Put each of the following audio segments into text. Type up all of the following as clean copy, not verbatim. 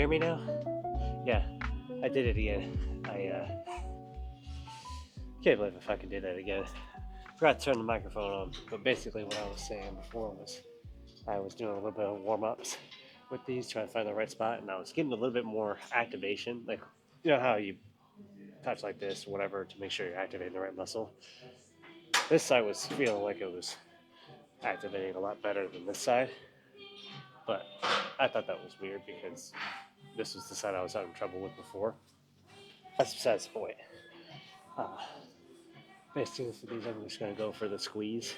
hear me now? Yeah, I did it again. Can't believe I fucking did that again. Forgot to turn the microphone on, but basically what I was saying before was I was doing a little bit of warm ups with these, trying to find the right spot, and I was getting a little bit more activation. Like, you know how you touch like this, or whatever, to make sure you're activating the right muscle. This side was feeling like it was activating a lot better than this side, but I thought that was weird because this was the side I was having trouble with before. That's besides the point. Uh, Basically, for these, I'm just going to go for the squeeze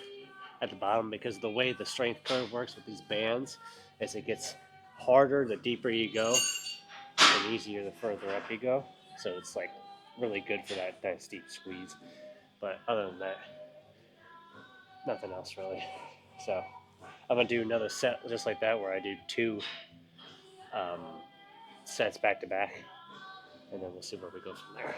at the bottom because the way the strength curve works with these bands is it gets harder the deeper you go and easier the further up you go. So it's like really good for that steep squeeze. But other than that, nothing else really. So I'm gonna do another set just like that where I do two um, sets back to back, and then we'll see where we go from there.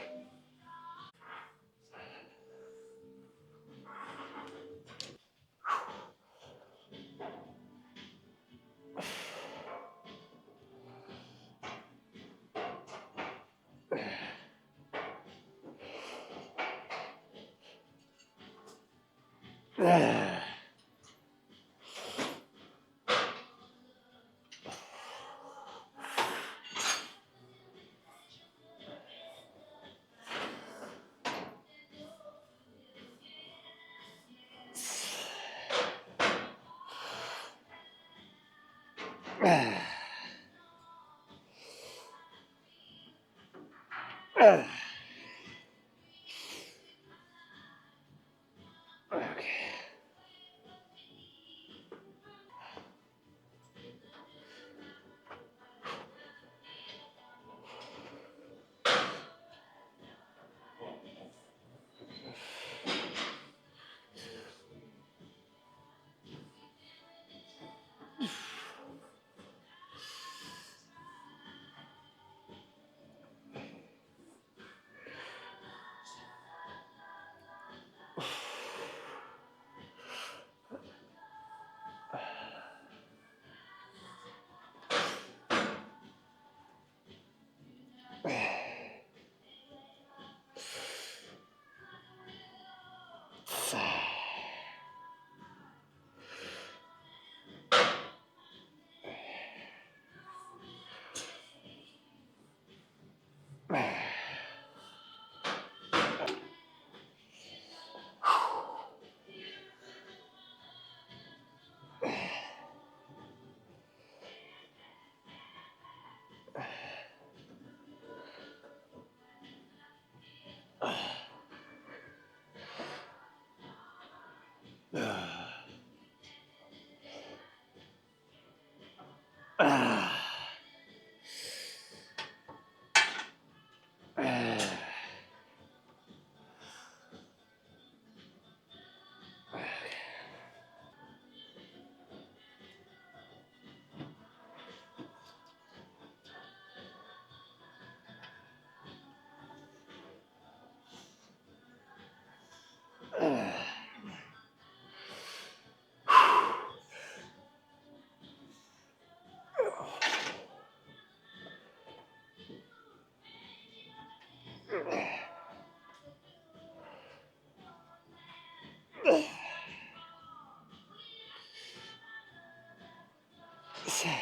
Okay.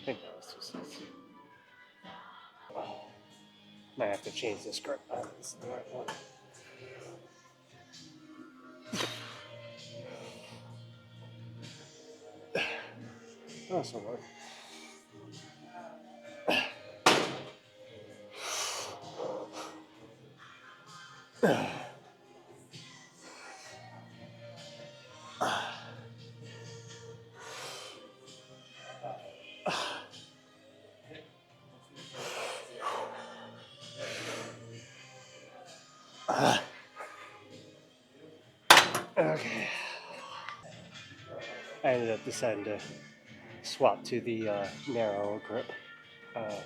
I think that was too sexy. Might have to change this grip. This is the right one. Oh, so work. Okay. I ended up deciding to swap to the narrow grip uh,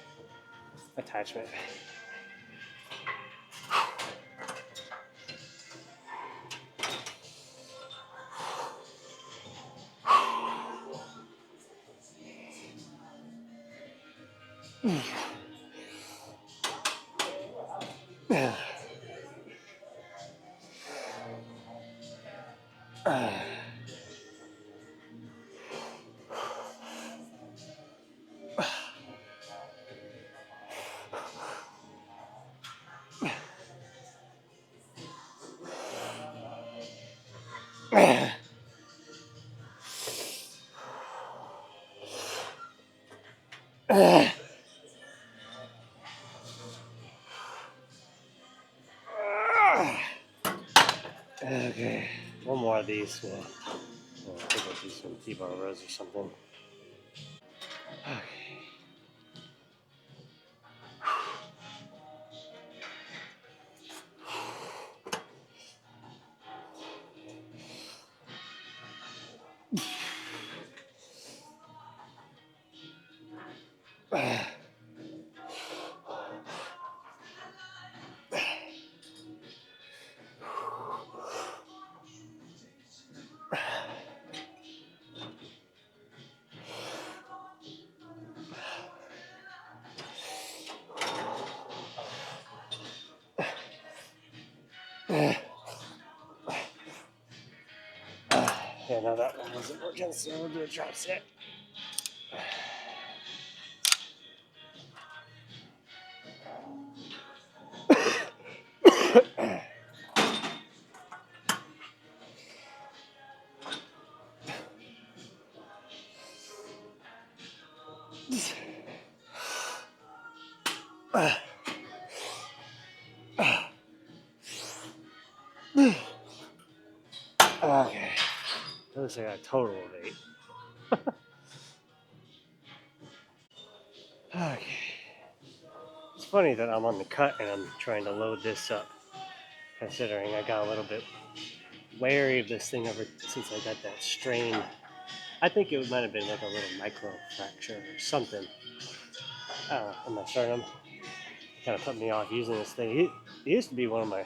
attachment. Okay, one more of these. I think I'll do some T-bar rows or something. Okay. Yeah, no, that one wasn't working, so we'll do a drop set. Okay. That looks like a total of 8. Okay. It's funny that I'm on the cut and I'm trying to load this up, considering I got a little bit wary of this thing ever since I got that strain. I think it might have been like a little micro fracture or something. I don't know, in my sternum. It kind of put me off using this thing. It used to be one of my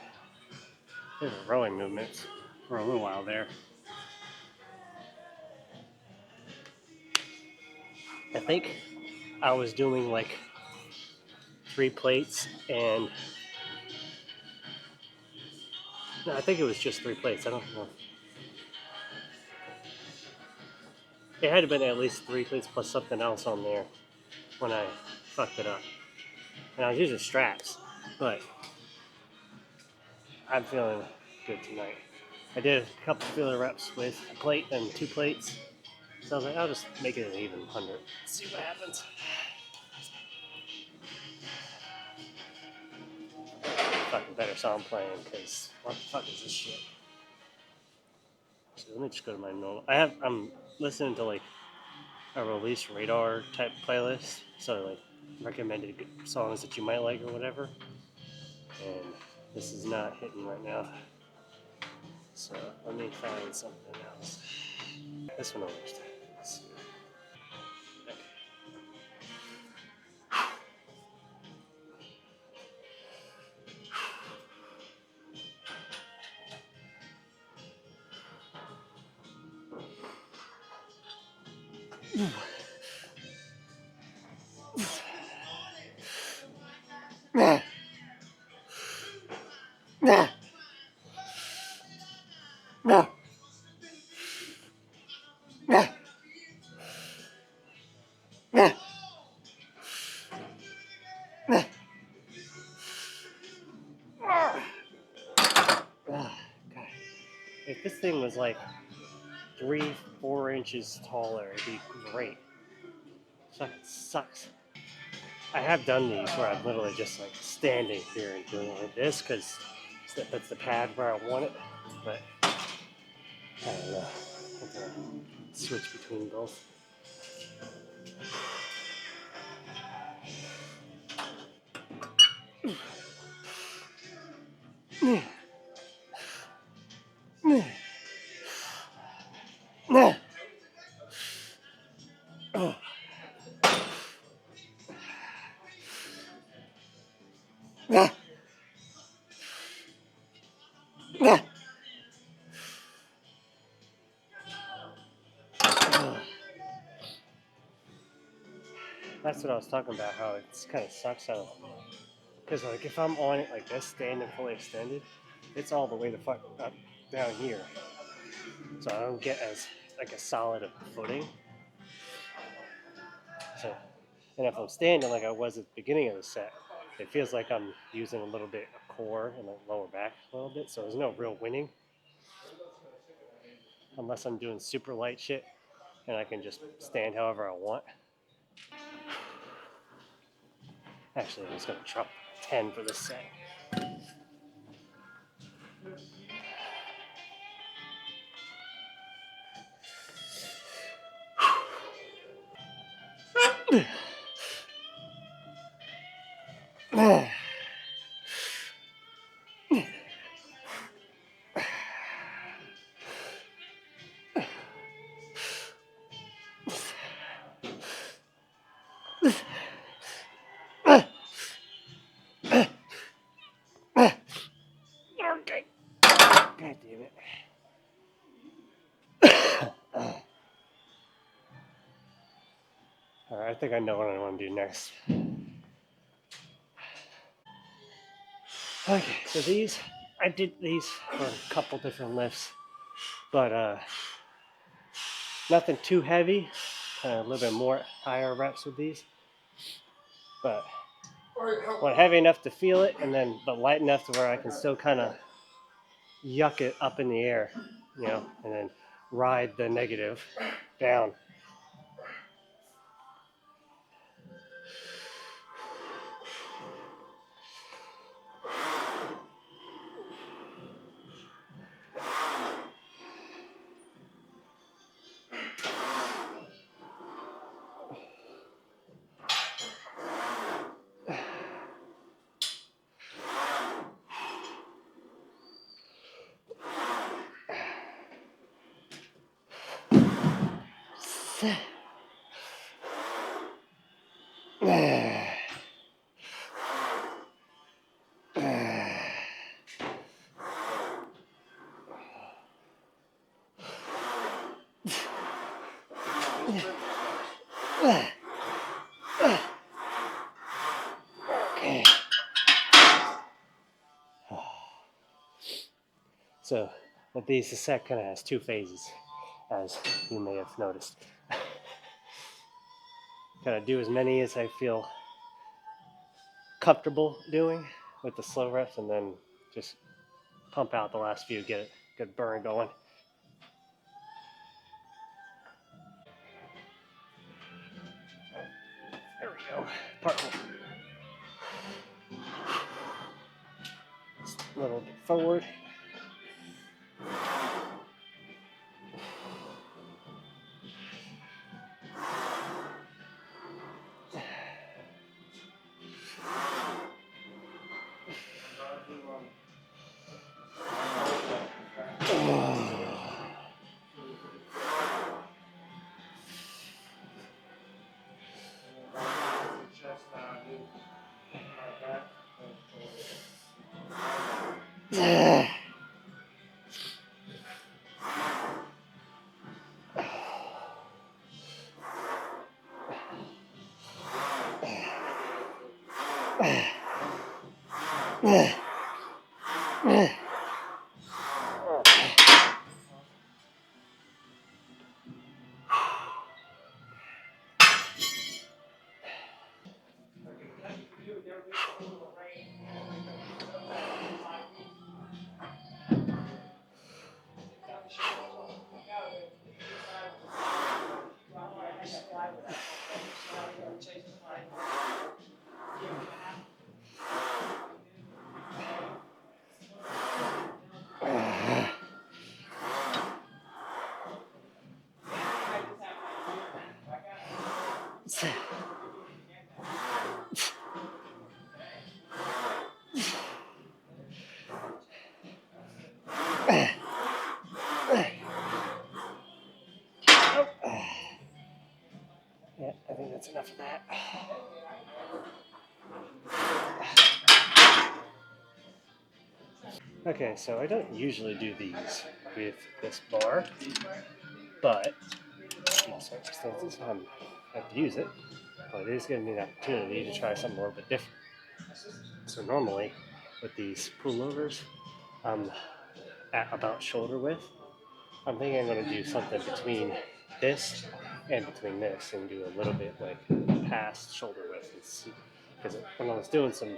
favorite rowing movements for a little while there. I think I was doing like 3 plates and no, I think it was just 3 plates. I don't know. It had to been at least 3 plates plus something else on there when I fucked it up. And I was using straps, but I'm feeling good tonight. I did a couple filler reps with a plate and 2 plates. So I was like, I'll just make it an even 100. See what happens. Fucking better song playing, because what the fuck is this shit? So let me just go to my normal. I'm listening to like a release radar type playlist. So like recommended songs that you might like or whatever. And this is not hitting right now. So let me find something else. This one works. Let's see. Nah. Nah. Nah. Nah. Nah. Nah. God. If this thing was like 3-4 inches taller, it'd be great. Fucking sucks. I have done these where I'm literally just like standing here and doing it like this because that's the pad where I want it. But I don't know. I'm gonna switch between both. That's what I was talking about. How it kind of sucks out. Because like if I'm on it like this, standing fully extended, it's all the way the fuck up down here. So I don't get as like a solid of footing. So, and if I'm standing like I was at the beginning of the set, it feels like I'm using a little bit of core and like lower back a little bit. So there's no real winning unless I'm doing super light shit and I can just stand however I want. Actually, I'm just gonna drop 10 for this set. Okay. God damn it. Alright, I think I know what I want to do next. Okay, so these, I did these for a couple different lifts, but nothing too heavy, a little bit more higher reps with these, but want heavy enough to feel it, and then but light enough to where I can still kind of yuck it up in the air, you know, and then ride the negative down. Okay. So with these, the set kind of has two phases, as you may have noticed. Kind of do as many as I feel comfortable doing with the slow reps, and then just pump out the last few, get a good burn going. There we go. Part one. Just a little bit forward. Yeah, I think that's enough of that. Okay, so I don't usually do these with this bar, but in circumstances I have to use it. it is giving me the opportunity to try something a little bit different. So normally with these pullovers, I'm at about shoulder width. I'm thinking I'm going to do something between this and between this and do a little bit like past shoulder width and see. Because when I was doing some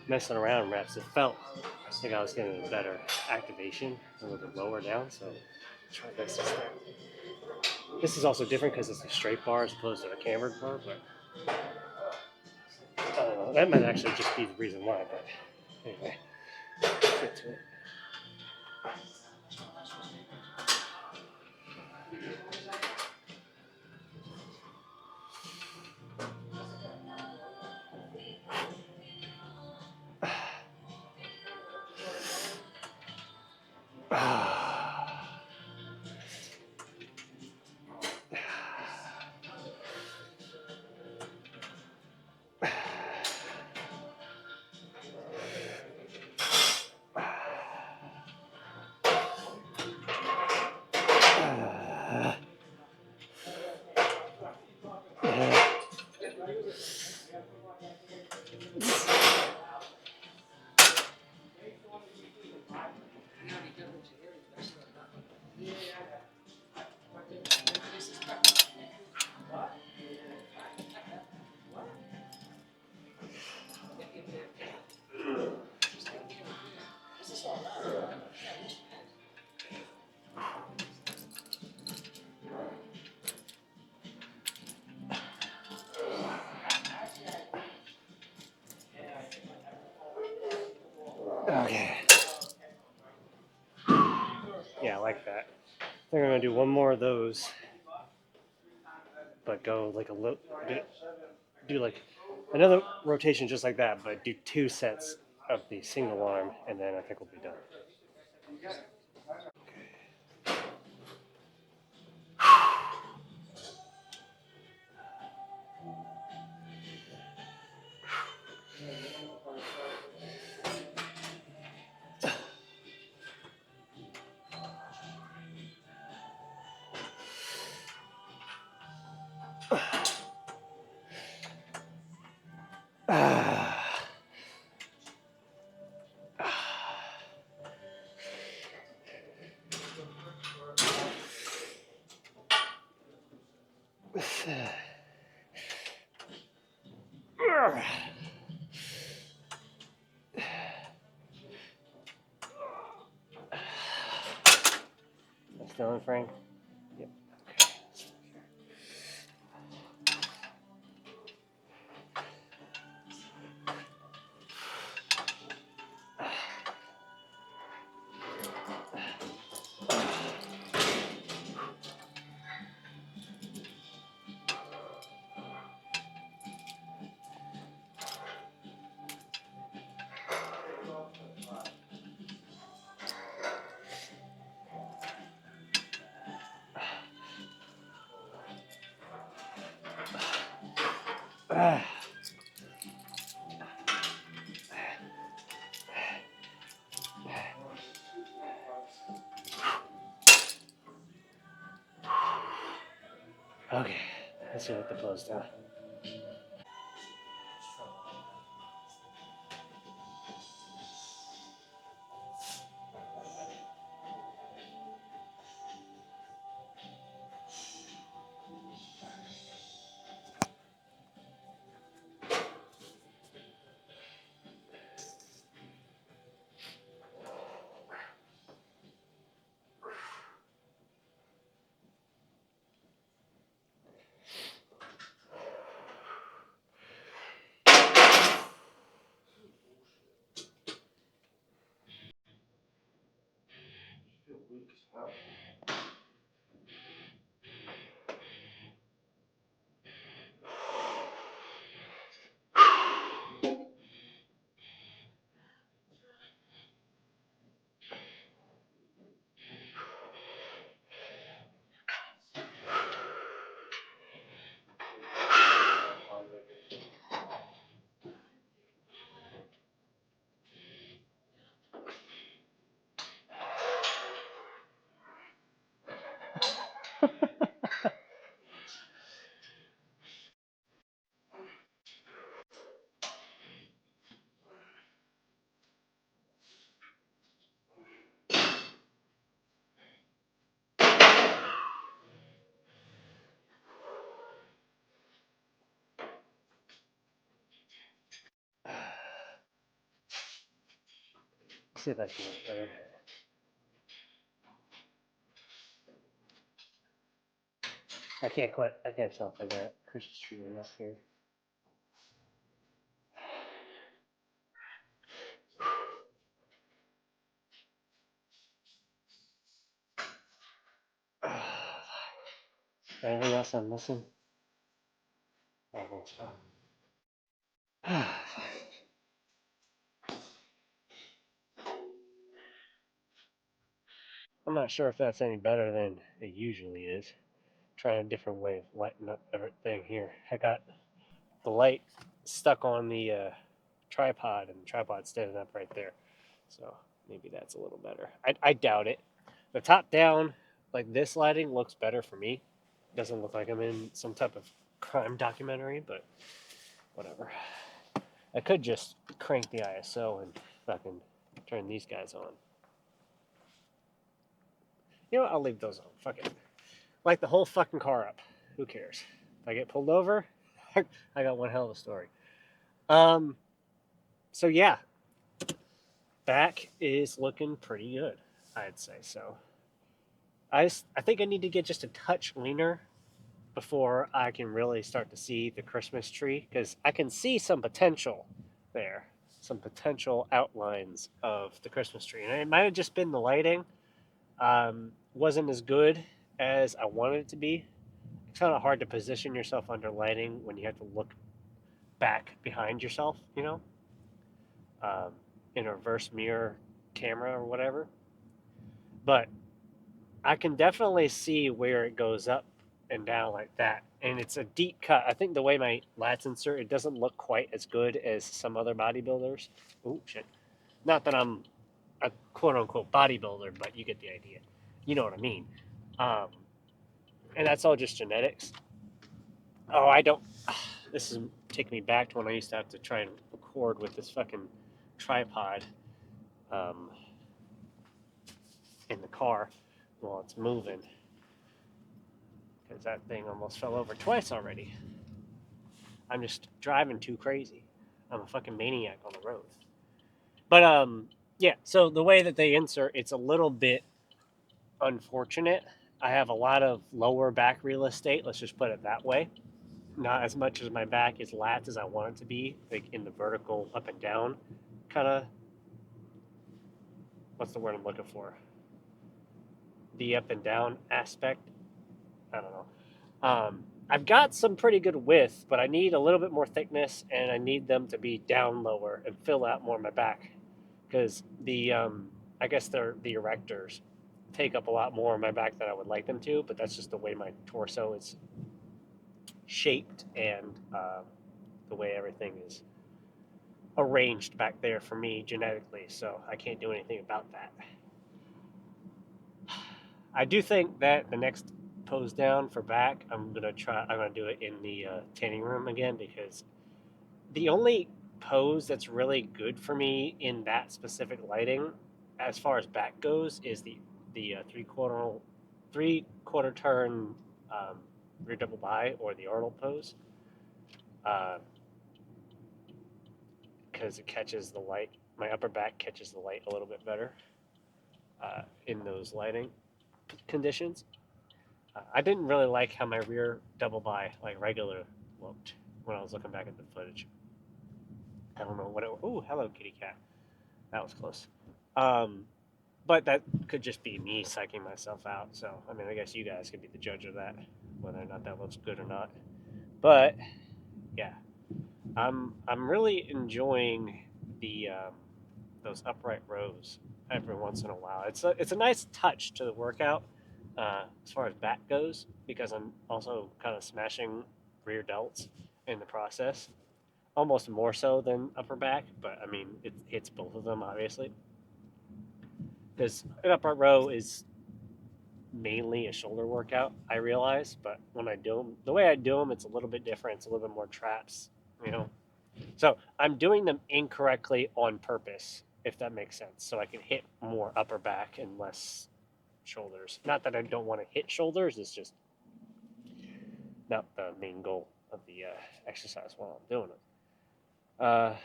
messing around reps, it felt like I was getting a better activation a little bit lower down. So try this instead. This is also different because it's a straight bar as opposed to a cambered bar, but I don't know. That might actually just be the reason why. But anyway, let's get to it. Okay. Yeah, I like that. I think I'm gonna do one more of those, but go like a little bit, do like another rotation just like that, but do 2 sets of the single arm, and then I think we'll be done. Still in frame? Yep. Okay, let's see what the pose down. see if I can get better. I can't tell if I got Christmas tree enough here. Anything else I'm missing? I think so. I'm not sure if that's any better than it usually is. Trying a different way of lighting up everything here. I got the light stuck on the tripod, and the tripod's standing up right there. So maybe that's a little better. I doubt it. The top down, like this lighting, looks better for me. Doesn't look like I'm in some type of crime documentary, but whatever. I could just crank the ISO and fucking turn these guys on. You know what? I'll leave those on. Fuck it. Light the whole fucking car up. Who cares? If I get pulled over, I got one hell of a story. So yeah, back is looking pretty good. I'd say so. I think I need to get just a touch leaner before I can really start to see the Christmas tree, because I can see some potential there, some potential outlines of the Christmas tree, and it might have just been the lighting wasn't as good as I wanted it to be. It's kind of hard to position yourself under lighting when you have to look back behind yourself, um, in a reverse mirror camera or whatever. But I can definitely see where it goes up and down like that. And it's a deep cut. I think the way my lats insert, it doesn't look quite as good as some other bodybuilders. Oh, shit. Not that I'm a quote unquote bodybuilder, but you get the idea. You know what I mean. Um, and that's all just genetics. Oh, I don't. This is taking me back to when I used to have to try and record with this fucking tripod um, in the car while it's moving, because that thing almost fell over twice already. I'm just driving too crazy. I'm a fucking maniac on the road. But yeah. So the way that they insert, it's a little bit unfortunate. I have a lot of lower back real estate. Let's just put it that way. Not as much as my back is lats as I want it to be, like in the vertical up and down kind of. What's the word I'm looking for? The up and down aspect. I don't know. I've got some pretty good width, but I need a little bit more thickness, and I need them to be down lower and fill out more of my back, because I guess they're the erectors take up a lot more of my back than I would like them to, but that's just the way my torso is shaped, and the way everything is arranged back there for me genetically. So I can't do anything about that. I do think that the next pose down for back, I'm gonna do it in the tanning room again, because the only pose that's really good for me in that specific lighting, as far as back goes, is the three quarter turn um, rear double bi, or the Arnold pose, because it catches the light. My upper back catches the light a little bit better in those lighting conditions. I didn't really like how my rear double bi, like regular, looked when I was looking back at the footage. I don't know what it. Oh, hello, kitty cat. That was close. Um, but that could just be me psyching myself out. So, I mean, I guess you guys could be the judge of that, whether or not that looks good or not. But yeah, I'm really enjoying the those upright rows every once in a while. It's a nice touch to the workout as far as back goes, because I'm also kind of smashing rear delts in the process, almost more so than upper back. But I mean, it hits both of them obviously, because an upright row is mainly a shoulder workout. I realize, but when I do them, the way I do them, it's a little bit different. It's a little bit more traps, you know. So I'm doing them incorrectly on purpose, if that makes sense. So I can hit more upper back and less shoulders. Not that I don't want to hit shoulders, it's just not the main goal of the exercise while I'm doing it. What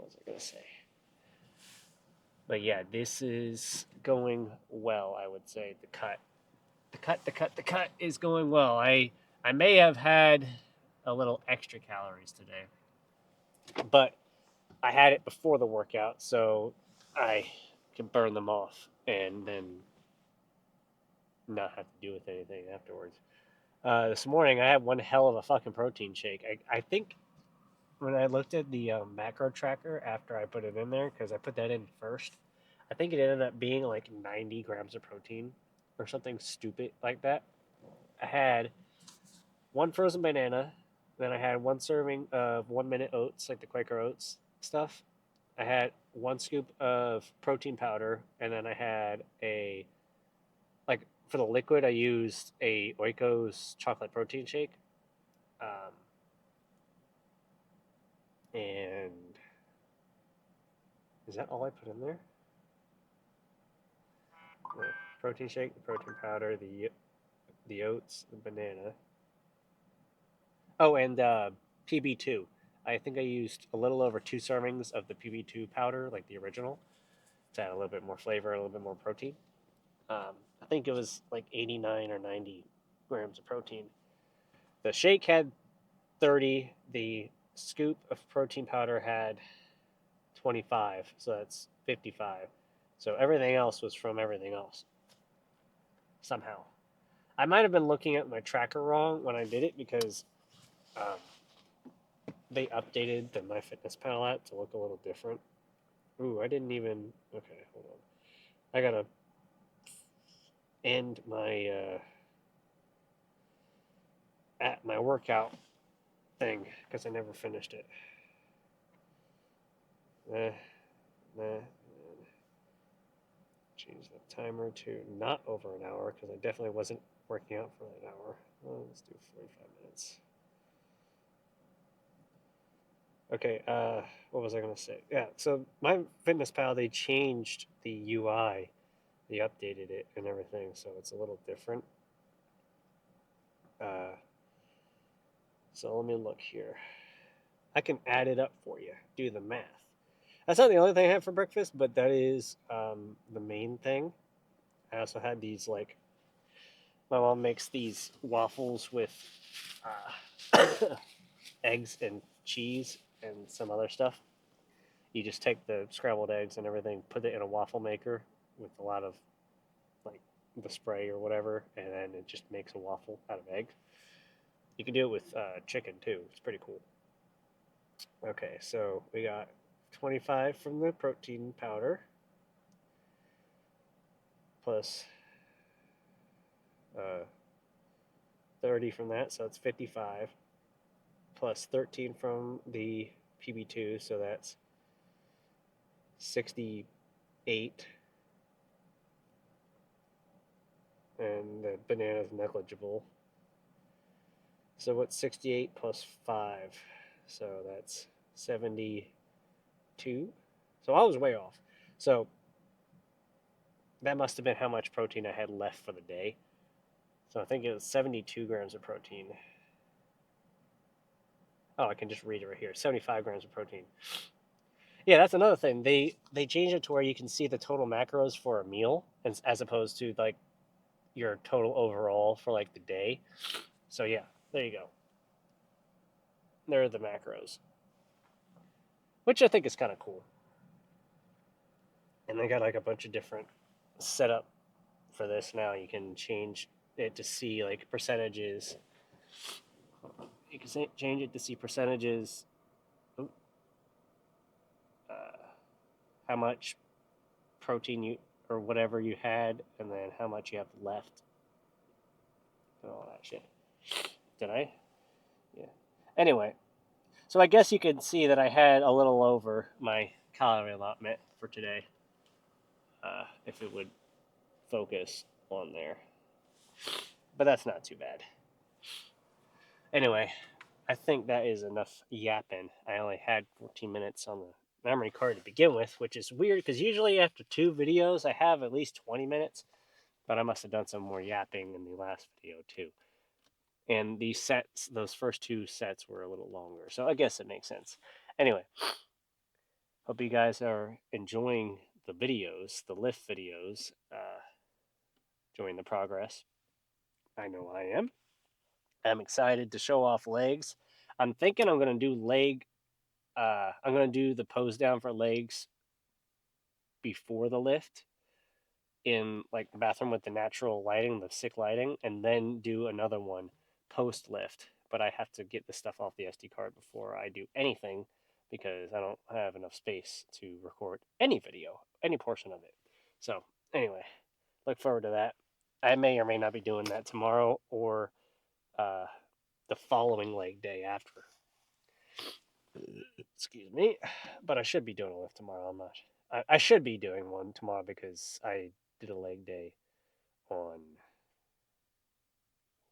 was I going to say? But yeah, this is going well, I would say. The cut is going well. I may have had a little extra calories today, but I had it before the workout, so I can burn them off and then not have to do with anything afterwards. This morning I had one hell of a fucking protein shake. I think when I looked at the macro tracker after I put it in there, because I put that in first, I think it ended up being like 90 grams of protein or something stupid like that. I had one frozen banana, then I had one serving of 1 minute oats, like the Quaker Oats stuff. I had one scoop of protein powder, and then I had a like for the liquid I used a Oikos chocolate protein shake, um, and is that all I put in there? The protein shake, the protein powder, the oats, the banana. Oh, and PB2. I think I used a little over 2 servings of the PB2 powder, like the original, to add a little bit more flavor, a little bit more protein. I think it was like 89 or 90 grams of protein. The shake had 30. The scoop of protein powder had 25, so that's 55. So everything else was from everything else somehow. I might have been looking at my tracker wrong when I did it because um, they updated the MyFitnessPal app to look a little different. Ooh, I didn't even. Okay, hold on. I gotta end my workout thing because I never finished it. Nah, nah. Change the timer to not over an hour because I definitely wasn't working out for an hour. Well, let's do 45 minutes. Okay, what was I going to say? Yeah, so my Fitness Pal, they changed the UI. They updated it and everything, so it's a little different. Uh, so let me look here. I can add it up for you, do the math. That's not the only thing I had for breakfast, but that is the main thing. I also had these, like, my mom makes these waffles with uh, eggs and cheese and some other stuff. You just take the scrambled eggs and everything, put it in a waffle maker with a lot of like the spray or whatever, and then it just makes a waffle out of eggs. You can do it with chicken too. It's pretty cool. Okay, so we got 25 from the protein powder plus 30 from that, so it's 55 plus 13 from the PB2, so that's 68, and the banana's negligible. So what's 68 plus 5? So that's 72. So I was way off. So that must have been how much protein I had left for the day. So I think it was 72 grams of protein. Oh, I can just read it right here. 75 grams of protein. Yeah, that's another thing. They changed it to where you can see the total macros for a meal as opposed to like your total overall for like the day. So yeah, there you go. There are the macros, which I think is kind of cool. And they got like a bunch of different setup for this now. You can change it to see like percentages. You can change it to see percentages, uh, how much protein you or whatever you had, and then how much you have left, and all that shit. Did I? Yeah. Anyway, so I guess you can see that I had a little over my calorie allotment for today, if it would focus on there. But that's not too bad. Anyway, I think that is enough yapping. I only had 14 minutes on the memory card to begin with, which is weird because usually after 2 videos I have at least 20 minutes, but I must have done some more yapping in the last video too. And these sets, those first 2 sets were a little longer, so I guess it makes sense. Anyway, hope you guys are enjoying the videos, the lift videos, during the progress. I know I am. I'm excited to show off legs. I'm thinking I'm going to do leg. I'm going to do the pose down for legs before the lift in like the bathroom with the natural lighting, the sick lighting, and then do another one post lift. But I have to get the stuff off the SD card before I do anything because I don't have enough space to record any video, any portion of it. So, anyway, look forward to that. I may or may not be doing that tomorrow or uh, the following leg day after. Excuse me. But I should be doing a lift tomorrow. I'm not. I should be doing one tomorrow because I did a leg day on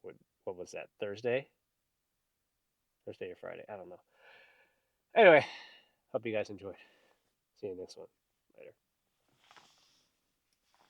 what what was that, Thursday or Friday? I don't know. Anyway, hope you guys enjoyed. See you next one. Later.